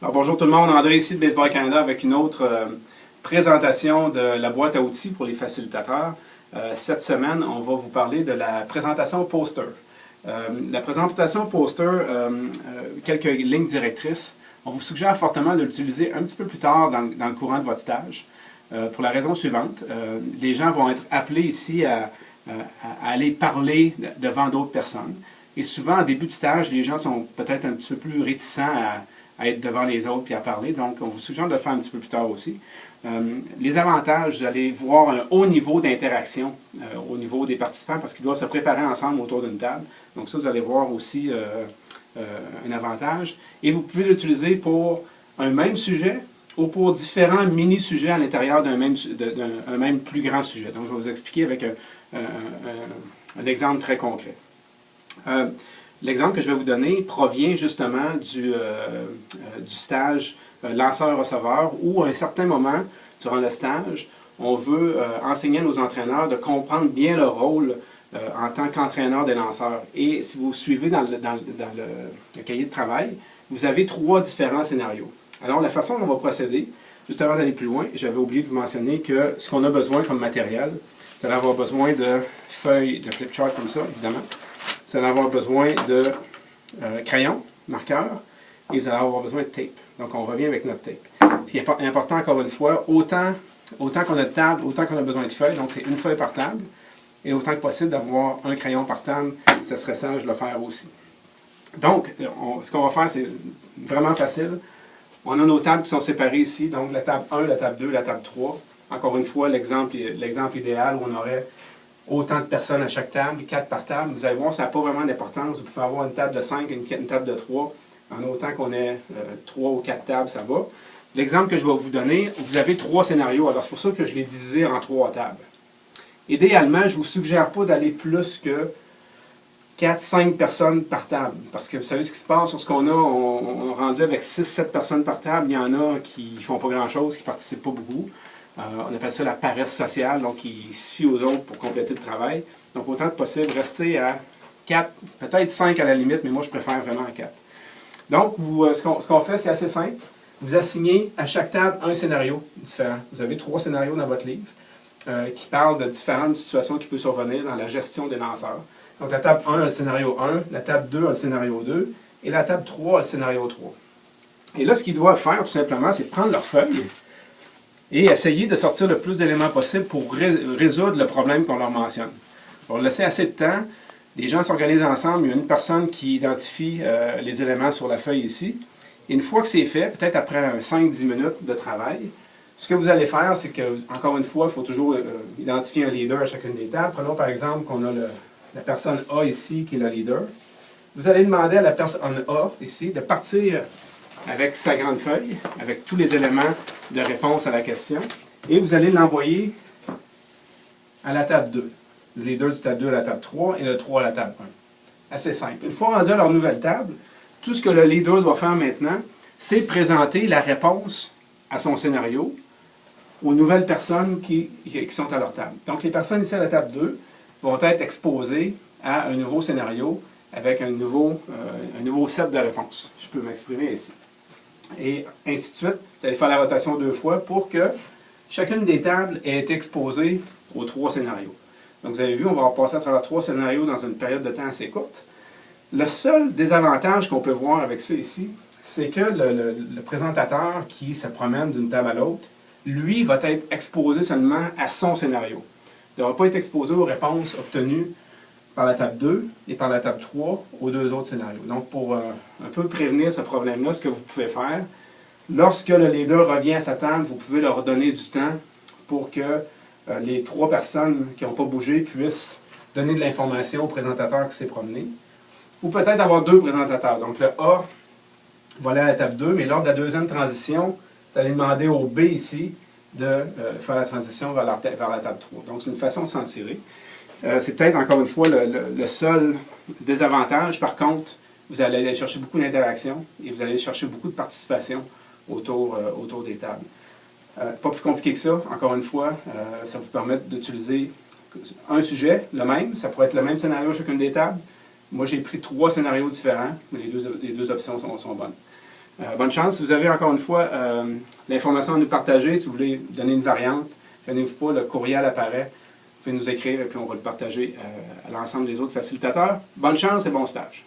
Alors, bonjour tout le monde, André ici de Baseball Canada avec une autre présentation de la boîte à outils pour les facilitateurs. Cette semaine, on va vous parler de la présentation poster. La présentation poster, quelques lignes directrices. On vous suggère fortement de l'utiliser un petit peu plus tard dans le courant de votre stage pour la raison suivante. Les gens vont être appelés ici à aller parler devant d'autres personnes. Et souvent, en début de stage, les gens sont peut-être un petit peu plus réticents à être devant les autres et à parler. Donc, on vous suggère de le faire un petit peu plus tard aussi. Les avantages, vous allez voir un haut niveau d'interaction au niveau des participants parce qu'ils doivent se préparer ensemble autour d'une table. Donc ça, vous allez voir aussi un avantage. Et vous pouvez l'utiliser pour un même sujet ou pour différents mini-sujets à l'intérieur d'un même plus grand sujet. Donc, je vais vous expliquer avec un exemple très concret. L'exemple que je vais vous donner provient justement du stage lanceur-receveur où, à un certain moment, durant le stage, on veut enseigner à nos entraîneurs de comprendre bien leur rôle en tant qu'entraîneur des lanceurs. Et si vous suivez dans le cahier de travail, vous avez 3 différents scénarios. Alors, la façon dont on va procéder, juste avant d'aller plus loin, j'avais oublié de vous mentionner que ce qu'on a besoin comme matériel, vous allez avoir besoin de feuilles de flip chart comme ça, évidemment. Vous allez avoir besoin de crayons, marqueurs, et vous allez avoir besoin de tape. Donc, on revient avec notre tape. Ce qui est important, encore une fois, autant qu'on a de table, autant qu'on a besoin de feuilles, donc c'est une feuille par table, et autant que possible d'avoir un crayon par table, ce serait sage de le faire aussi. Donc, ce qu'on va faire, c'est vraiment facile. On a nos tables qui sont séparées ici, donc la table 1, la table 2, la table 3. Encore une fois, l'exemple idéal où on aurait autant de personnes à chaque table, 4 par table. Vous allez voir, ça n'a pas vraiment d'importance. Vous pouvez avoir une table de 5 et une table de 3. En autant qu'on ait 3 ou 4 tables, ça va. L'exemple que je vais vous donner, vous avez 3 scénarios. Alors, c'est pour ça que je l'ai divisé en 3 tables. Idéalement, je ne vous suggère pas d'aller plus que 4-5 personnes par table. Parce que vous savez ce qui se passe sur ce qu'on a. On est rendu avec 6-7 personnes par table. Il y en a qui ne font pas grand-chose, qui ne participent pas beaucoup. On appelle ça la paresse sociale, donc ils se fient aux autres pour compléter le travail. Donc, autant que possible, restez à 4, peut-être 5 à la limite, mais moi, je préfère vraiment à 4. Donc, ce qu'on fait, c'est assez simple. Vous assignez à chaque table un scénario différent. Vous avez 3 scénarios dans votre livre qui parlent de différentes situations qui peuvent survenir dans la gestion des lanceurs. Donc, la table 1 a le scénario 1, la table 2 a le scénario 2, et la table 3 a le scénario 3. Et là, ce qu'ils doivent faire, tout simplement, c'est prendre leur feuille et essayer de sortir le plus d'éléments possible pour résoudre le problème qu'on leur mentionne. On va laisser assez de temps. Les gens s'organisent ensemble. Il y a une personne qui identifie les éléments sur la feuille ici. Et une fois que c'est fait, peut-être après 5-10 minutes de travail, ce que vous allez faire, c'est que, encore une fois, il faut toujours identifier un leader à chacune des tables. Prenons par exemple qu'on a la personne A ici qui est le leader. Vous allez demander à la personne A ici de partir avec sa grande feuille, avec tous les éléments de réponse à la question, et vous allez l'envoyer à la table 2. Le leader du table 2 à la table 3 et le 3 à la table 1. Assez simple. Une fois rendu à leur nouvelle table, tout ce que le leader doit faire maintenant, c'est présenter la réponse à son scénario aux nouvelles personnes qui sont à leur table. Donc, les personnes ici à la table 2 vont être exposées à un nouveau scénario avec un nouveau set de réponses. Je peux m'exprimer ici. Et ainsi de suite. Vous allez faire la rotation 2 fois pour que chacune des tables ait été exposée aux 3 scénarios. Donc, vous avez vu, on va passer à travers 3 scénarios dans une période de temps assez courte. Le seul désavantage qu'on peut voir avec ça ici, c'est que le présentateur qui se promène d'une table à l'autre, lui, va être exposé seulement à son scénario. Il ne va pas être exposé aux réponses obtenues par la table 2 et par la table 3 aux 2 autres scénarios. Donc, pour un peu prévenir ce problème-là, ce que vous pouvez faire, lorsque le leader revient à sa table, vous pouvez leur donner du temps pour que les 3 personnes qui n'ont pas bougé puissent donner de l'information au présentateur qui s'est promené. Ou peut-être avoir 2 présentateurs. Donc, le A va aller à la table 2, mais lors de la deuxième transition, vous allez demander au B ici de faire la transition vers la table 3. Donc, c'est une façon de s'en tirer. C'est peut-être, encore une fois, le seul désavantage. Par contre, vous allez aller chercher beaucoup d'interaction et vous allez aller chercher beaucoup de participation autour des tables. Pas plus compliqué que ça. Encore une fois, ça vous permet d'utiliser un sujet, le même. Ça pourrait être le même scénario à chacune des tables. Moi, j'ai pris 3 scénarios différents, mais les deux options sont bonnes. Bonne chance. Si vous avez encore une fois l'information à nous partager, si vous voulez donner une variante, gênez-vous pas, le courriel apparaît. Vous pouvez nous écrire et puis on va le partager à l'ensemble des autres facilitateurs. Bonne chance et bon stage.